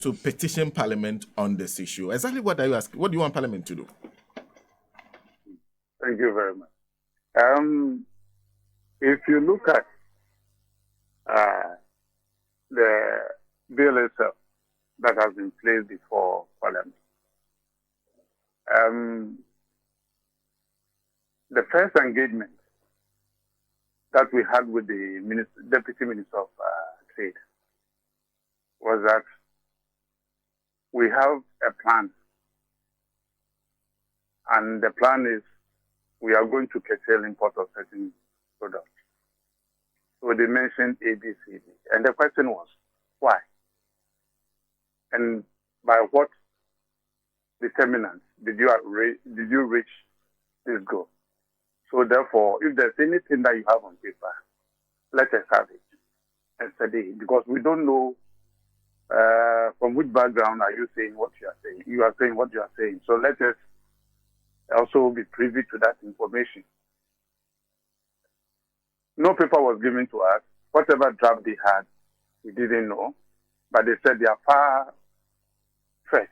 to petition Parliament on this issue. Exactly what are you asking? What do you want Parliament to do? Thank you very much. If you look at the bill itself that has been placed before Parliament, the first engagement that we had with the Deputy Minister of Trade was that we have a plan, and the plan is we are going to curtail import of certain products. So they mentioned A, B, C, D, and the question was why, and by what determinants did you reach this goal? So therefore, if there's anything that you have on paper, let us have it and study it, because we don't know from which background are you saying what you are saying. You are saying what you are saying. So let us also be privy to that information. No paper was given to us. Whatever draft they had, we didn't know. But they said they are far-fetched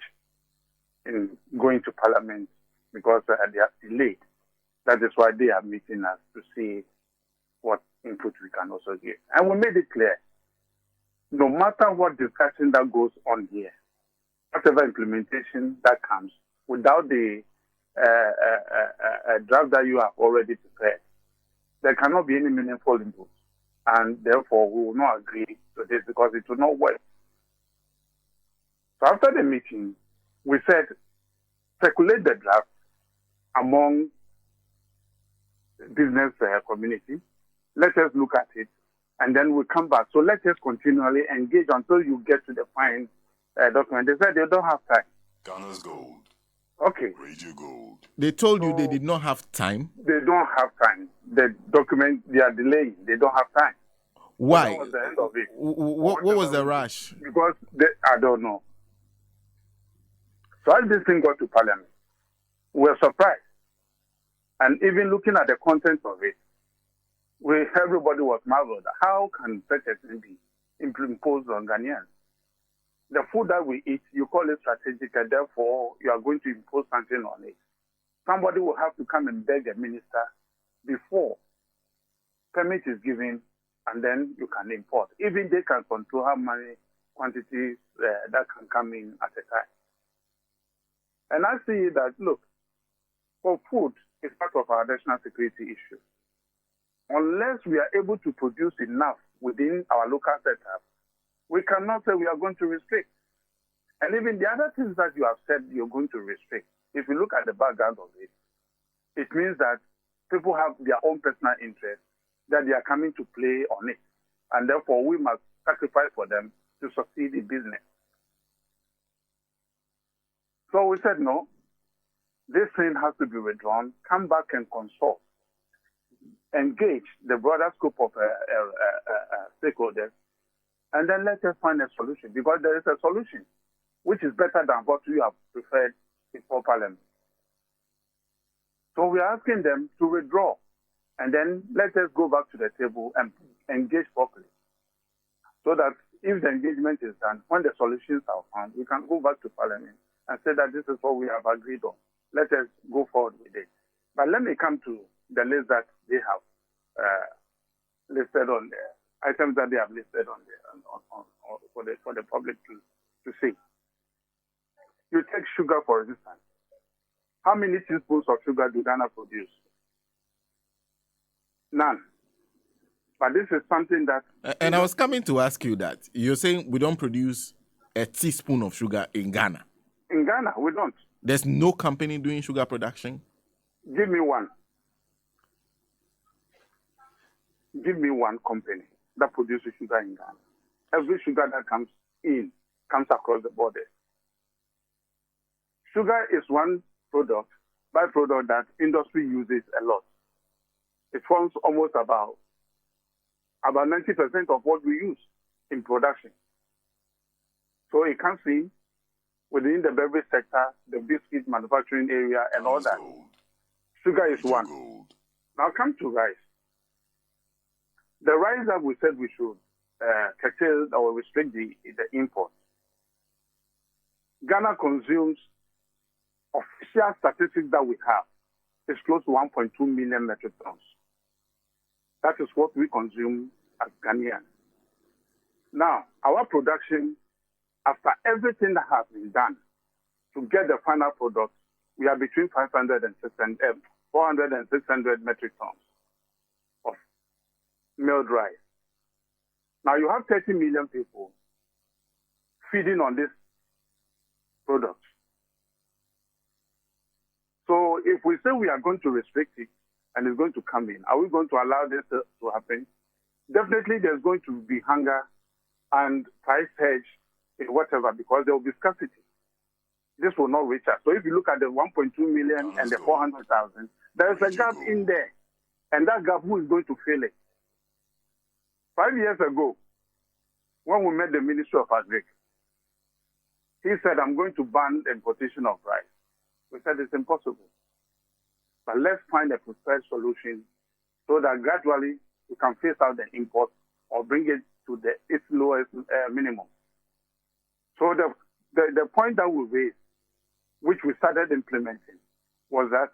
in going to Parliament because they are delayed. That is why they are meeting us to see what input we can also give. And we made it clear, no matter what discussion that goes on here, whatever implementation that comes, without the draft that you have already prepared, there cannot be any meaningful input. And therefore, we will not agree to this because it will not work. So after the meeting, we said, circulate the draft among business community. Let us look at it, and then we'll come back. So let us continually engage until you get to the fine document. They said they don't have time. Ghana's gold. Okay. Radio gold. They told you they did not have time? They don't have time. The document, they are delaying. They don't have time. Why? So that was the end of it. What was the rush? Because I don't know. So as this thing got to Parliament, we were surprised. And even looking at the content of it, everybody was marveled. How can such a thing be imposed on Ghanaians? The food that we eat, you call it strategic, and therefore you are going to impose something on it. Somebody will have to come and beg a minister before permit is given, and then you can import. Even they can control how many quantities that can come in at a time. And I see that, look, for food, it's part of our national security issue. Unless we are able to produce enough within our local setup, we cannot say we are going to restrict. And even the other things that you have said you're going to restrict, if you look at the background of it, it means that people have their own personal interest that they are coming to play on it. And therefore, we must sacrifice for them to succeed in business. So we said, no, this thing has to be withdrawn, come back and consult, engage the broader scope of stakeholders, and then let us find a solution, because there is a solution which is better than what you have preferred before Parliament. So we are asking them to withdraw, and then let us go back to the table and engage properly, so that if the engagement is done, when the solutions are found, we can go back to Parliament and say that this is what we have agreed on. Let us go forward with it. But let me come to the list that they have listed on there, items that they have listed on there for the public to see. You take sugar, for instance. How many teaspoons of sugar do Ghana produce? None. But this is something that... And I was coming to ask you that. You're saying we don't produce a teaspoon of sugar in Ghana. In Ghana, we don't. There's no company doing sugar production? Give me one. Give me one company that produces sugar in Ghana. Every sugar that comes in comes across the border. Sugar is one byproduct that industry uses a lot. It forms almost about 90% of what we use in production. So it comes in within the beverage sector, the biscuit manufacturing area, and all that. Sugar is one. Now come to rice. The rice that we said we should curtail or restrict the import. Ghana consumes, official statistics that we have, is close to 1.2 million metric tons. That is what we consume as Ghanaians. Now, our production, after everything that has been done to get the final product, we are between 400 and 600 metric tons of milled rice. Now, you have 30 million people feeding on this product. So if we say we are going to restrict it and it's going to come in, are we going to allow this to happen? Definitely there's going to be hunger and price hedge in whatever, because there will be scarcity. This will not reach us. So if you look at the 1.2 million and the 400,000, there is a gap in there. And that gap, who is going to fill it? 5 years ago, when we met the Ministry of Agri, he said, I'm going to ban the importation of rice. We said it's impossible. But let's find a preferred solution so that gradually we can phase out the import or bring it to its lowest minimum. So the point that we raised, which we started implementing, was that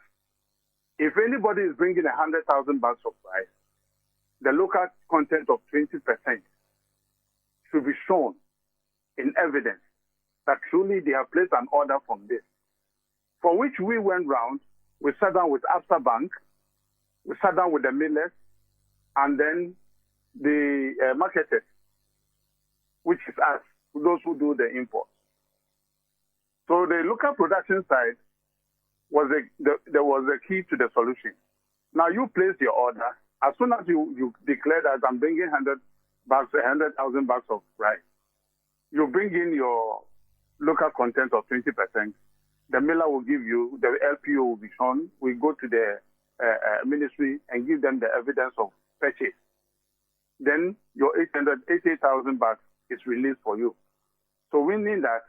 if anybody is bringing 100,000 bags of rice, the local content of 20% should be shown in evidence that truly they have placed an order from this. For which we went round, we sat down with Absa Bank, we sat down with the millers, and then the marketers, which is us, those who do the import. So the local production side was there was a key to the solution. Now you place your order. As soon as you declare that I'm bringing 100,000 bags of rice, you bring in your local content of 20%. The miller will give you, the LPO will be shown. We go to the ministry and give them the evidence of purchase. Then your 88,000 bags is released for you. So we mean that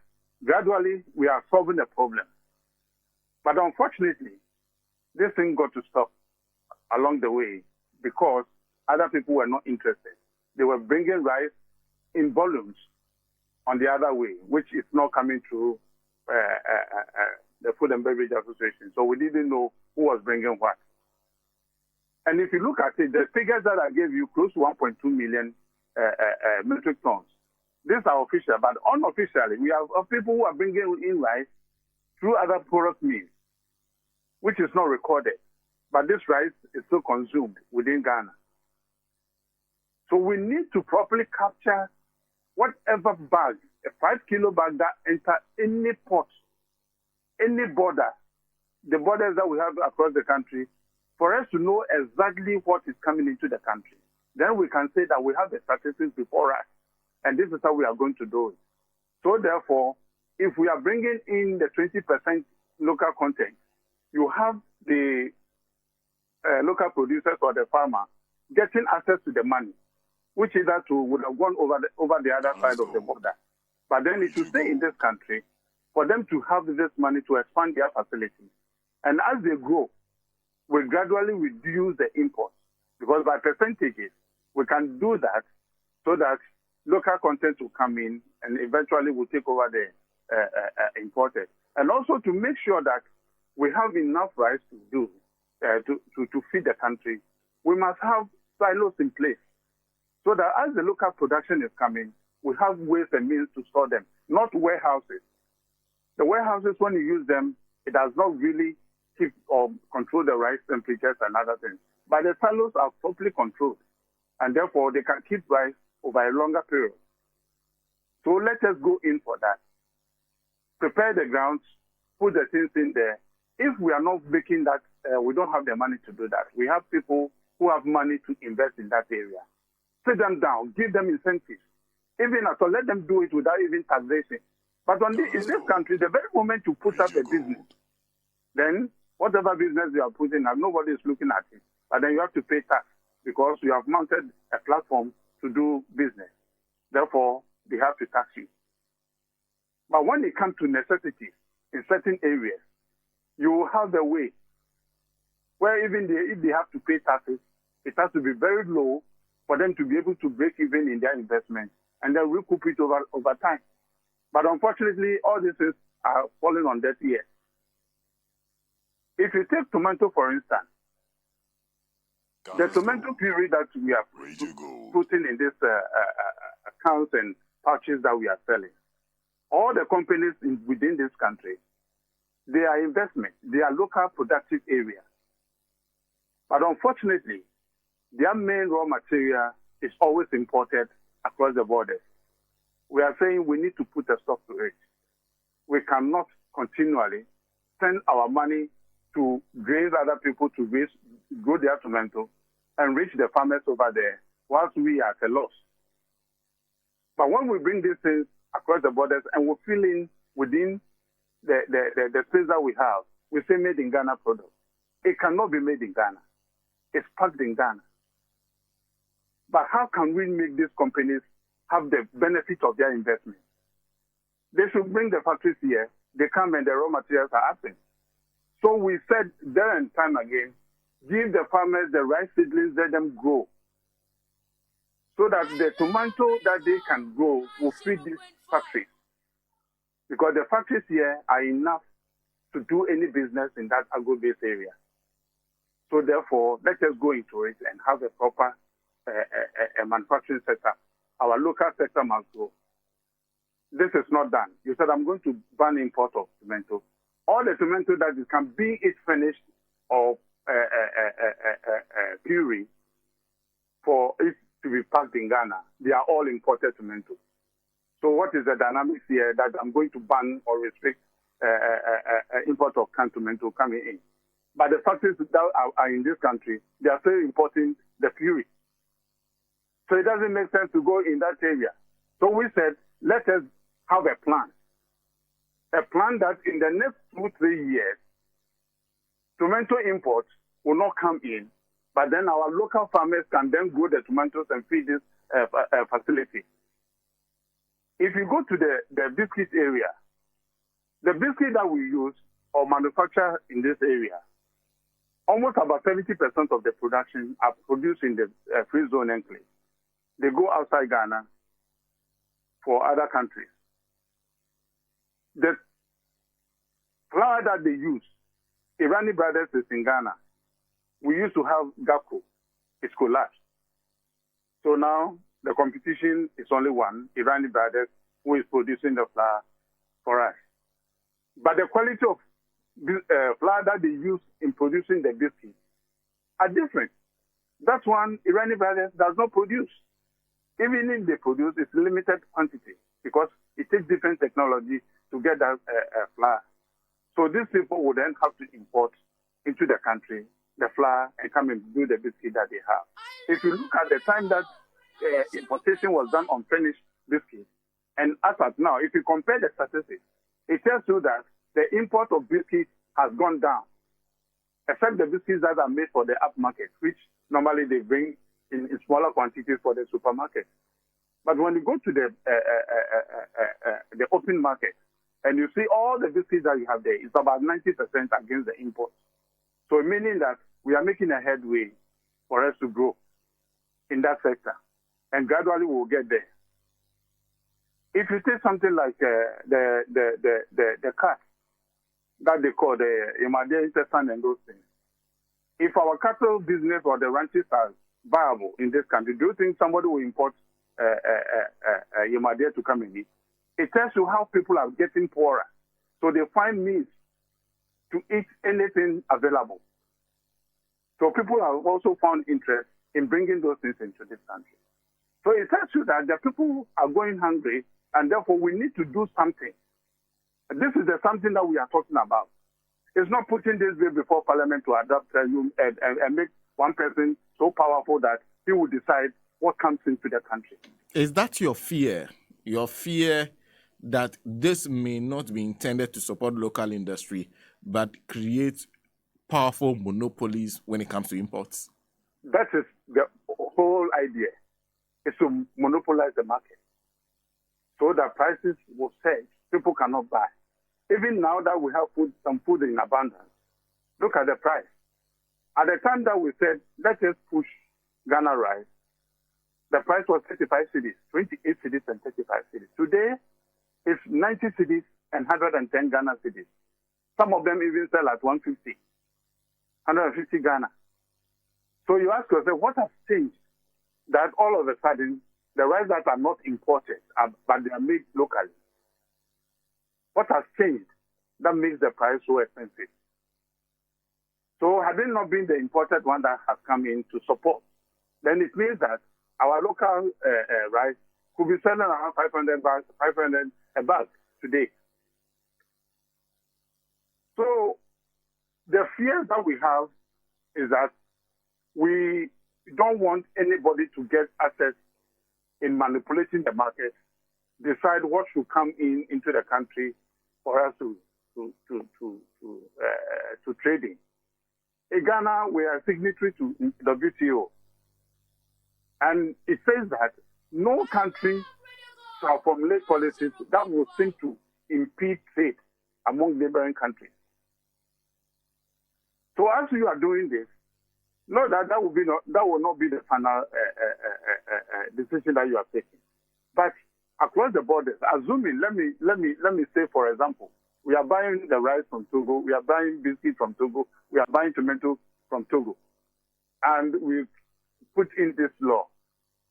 gradually we are solving the problem. But unfortunately, this thing got to stop along the way because other people were not interested. They were bringing rice in volumes on the other way, which is not coming through the Food and Beverage Association. So we didn't know who was bringing what. And if you look at it, the figures that I gave you, close to 1.2 million metric tons, these are official, but unofficially, we have people who are bringing in rice through other product means, which is not recorded. But this rice is still consumed within Ghana. So we need to properly capture whatever bag, a 5 kilo bag that enter any port, any border, the borders that we have across the country, for us to know exactly what is coming into the country. Then we can say that we have the statistics before us, and this is how we are going to do it. So therefore, if we are bringing in the 20% local content, you have the local producers or the farmer getting access to the money, which either would have gone over the other side of the border. But then it should stay in this country for them to have this money to expand their facilities. And as they grow, we gradually reduce the imports, because by percentages, we can do that so that local content will come in and eventually will take over the imported. And also to make sure that we have enough rice to feed the country, we must have silos in place so that as the local production is coming, we have ways and means to store them, not warehouses. The warehouses, when you use them, it does not really keep or control the rice temperatures and other things. But the silos are properly controlled, and therefore they can keep rice over a longer period. So let us go in for that. Prepare the grounds, put the things in there. If we are not making that, we don't have the money to do that. We have people who have money to invest in that area. Sit them down, give them incentives. Even so, let them do it without even taxation. But in this country, the very moment you put up a business, then whatever business you are putting up, nobody is looking at it. But then you have to pay tax because you have mounted a platform to do business. Therefore, they have to tax you. But when it comes to necessities in certain areas, you will have a way where even if they have to pay taxes, it has to be very low for them to be able to break even in their investment and then recoup it over time. But unfortunately, all these things are falling on deaf ears. If you take tomato, for instance, the tomato puree that we are putting in these accounts and pouches that we are selling, all the companies within this country, they are investment. They are local productive areas. But unfortunately, their main raw material is always imported across the borders. We are saying we need to put a stop to it. We cannot continually send our money to graze other people to grow their tomato and reach the farmers over there whilst we are at a loss. But when we bring these things across the borders and we fill in within the space that we have, we say made in Ghana product. It cannot be made in Ghana. It's packed in Ghana. But how can we make these companies have the benefit of their investment? They should bring the factories here. They come and the raw materials are absent. So we said there and time again, give the farmers the right seedlings, let them grow. So that the tomato that they can grow will feed these factories. Because the factories here are enough to do any business in that agro-based area. So therefore, let us go into it and have a proper manufacturing setup. Our local sector must grow. This is not done. You said, I'm going to ban import of tomato. All the tomato that is can be it finished or puree for it to be packed in Ghana, they are all imported tomatoes. So what is the dynamics here that I'm going to ban or restrict import of canned tomato coming in? But the factories that are in this country, they are still importing the puree. So it doesn't make sense to go in that area. So we said, let us have a plan that in the next 2-3 years, tomato imports will not come in, but then our local farmers can then grow the tomatoes and feed this facility. If you go to the biscuit area, the biscuit that we use or manufacture in this area, almost about 70% of the production are produced in the free zone enclave. They go outside Ghana for other countries. The flour that they use, Irani Brothers is in Ghana. We used to have GAPCO. It's collapsed. So now the competition is only one, Irani Brothers, who is producing the flour for us. But the quality of flour that they use in producing the biscuits are different. That one, Irani Brothers does not produce. Even if they produce, it's limited quantity because it takes different technology to get that flour. So these people would then have to import into the country the flour and come and do the biscuit that they have. If you look at the time that importation was done on finished biscuits, and as of now, if you compare the statistics, it tells you that the import of biscuits has gone down, except the biscuits that are made for the upmarket, which normally they bring in smaller quantities for the supermarket. But when you go to the open market and you see all the biscuits that you have there, it's about 90% against the imports. So meaning that we are making a headway for us to grow in that sector, and gradually we'll get there. If you take something like the cat that they call the Imadia intestine and those things, if our cattle business or the ranches are viable in this country, do you think somebody will import Imadia to come and eat? It tells you how people are getting poorer. So they find means to eat anything available. So people have also found interest in bringing those things into this country. So it tells you that the people are going hungry, and therefore we need to do something. This is the something that we are talking about. It's not putting this bill before Parliament to adopt and make one person so powerful that he will decide what comes into the country. Is that your fear? Your fear that this may not be intended to support local industry, but create powerful monopolies when it comes to imports? That is the whole idea, is to monopolize the market so that prices will surge. People cannot buy. Even now that we have some food in abundance, look at the price. At the time that we said, let us push Ghana rice, the price was 35 cedis, 28 cedis and 35 cedis. Today, It's 90 cities and 110 Ghana cities. Some of them even sell at 150 Ghana. So you ask yourself, what has changed that all of a sudden the rice that are not imported, but they are made locally? What has changed that makes the price so expensive? So had it not been the imported one that has come in to support, then it means that our local rice could be selling around 500 a bag today. So the fear that we have is that we don't want anybody to get access in manipulating the market, decide what should come into the country for us to trading. In Ghana, we are signatory to WTO, and it says that no country shall formulate policies that will seem to impede trade among neighboring countries. So as you are doing this, know that that will not be the final decision that you are taking. But across the borders, assuming, let me say, for example, we are buying the rice from Togo, we are buying biscuit from Togo, we are buying tomato from Togo, and we put in this law.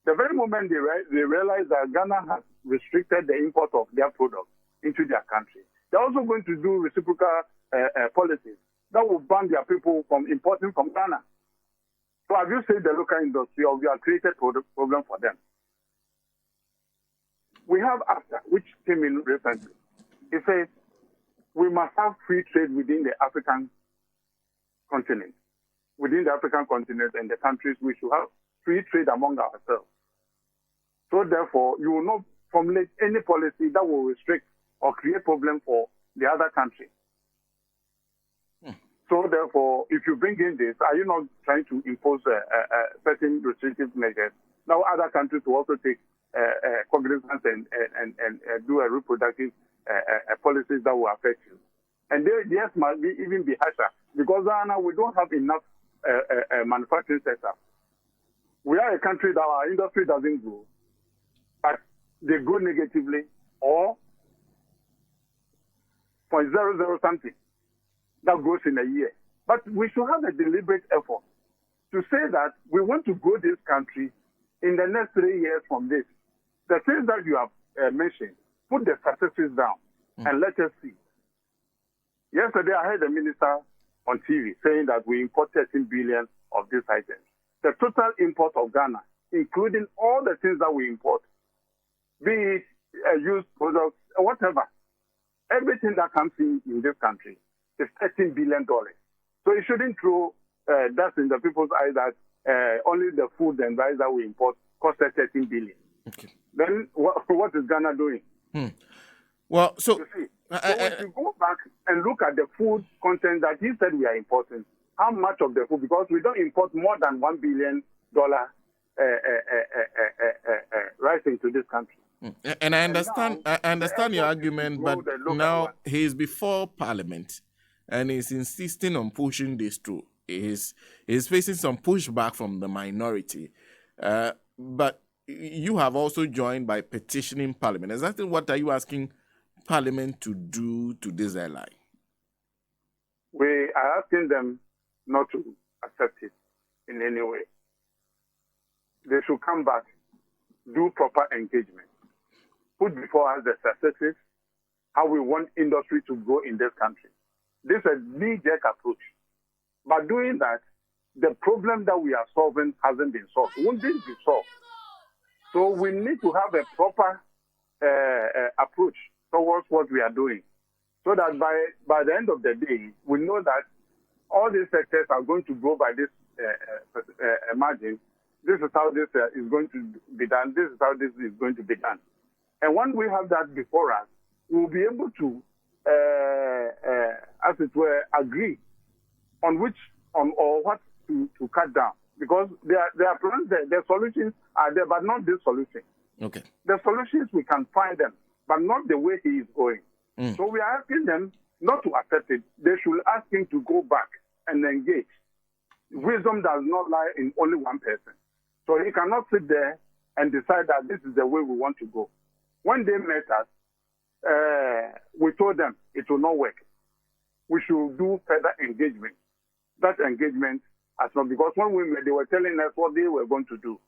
The very moment they realize that Ghana has restricted the import of their products into their country, they're also going to do reciprocal policies that will ban their people from importing from Ghana. So have you said the local industry, or we have created problem for them? We have AFTA, which came in recently. It says we must have free trade within the African continent. Within the African continent and the countries, we should have free trade among ourselves. So therefore, you will not formulate any policy that will restrict or create problem for the other country. So therefore, if you bring in this, are you not trying to impose certain restrictive measures? Now other countries will also take cognizance and do a reproductive policies that will affect you. And theirs might even be harsher, because now we don't have enough manufacturing sector. We are a country that our industry doesn't grow, but they grow negatively or 0.00 something that grows in a year. But we should have a deliberate effort to say that we want to grow this country in the next 3 years from this. The things that you have mentioned, put the statistics down and let us see. Yesterday, I heard the minister on TV saying that we import 13 billion of these items. The total import of Ghana, including all the things that we import, be it used products, whatever, everything that comes in this country is $13 billion. So it shouldn't throw dust in the people's eyes that only the food and rice that we import costs 13 billion. Okay. Then what is Ghana doing? Well, so you see, if you go back and look at the food content that he said we are importing, how much of the food, because we don't import more than $1 billion rice into this country. And I understand your argument, but now he is before Parliament and he's insisting on pushing this through. He's facing some pushback from the minority. But you have also joined by petitioning Parliament. Exactly what are you asking Parliament to do to this airline? We are asking them not to accept it in any way. They should come back, do proper engagement, put before us the statistics, how we want industry to grow in this country. This is a knee-jerk approach. By doing that, the problem that we are solving hasn't been solved. Won't this be solved? So we need to have a proper approach towards what we are doing, so that by the end of the day, we know that all these sectors are going to grow by this margin. This is how this is going to be done. This is how this is going to be done. And when we have that before us, we will be able to, as it were, agree on what to cut down. Because there are plans, the solutions are there, but not this solution. Okay. The solutions, we can find them, but not the way he is going. So we are asking them not to accept it. They should ask him to go back and engage. Wisdom does not lie in only one person. So he cannot sit there and decide that this is the way we want to go. When they met us, we told them it will not work. We should do further engagement. That engagement has not, because when we met, they were telling us what they were going to do.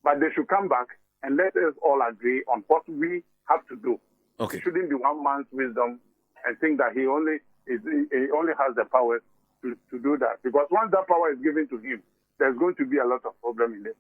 But they should come back and let us all agree on what we have to do. Okay. It shouldn't be one man's wisdom and think that he only has the power to do that. Because once that power is given to him, there's going to be a lot of problem in it.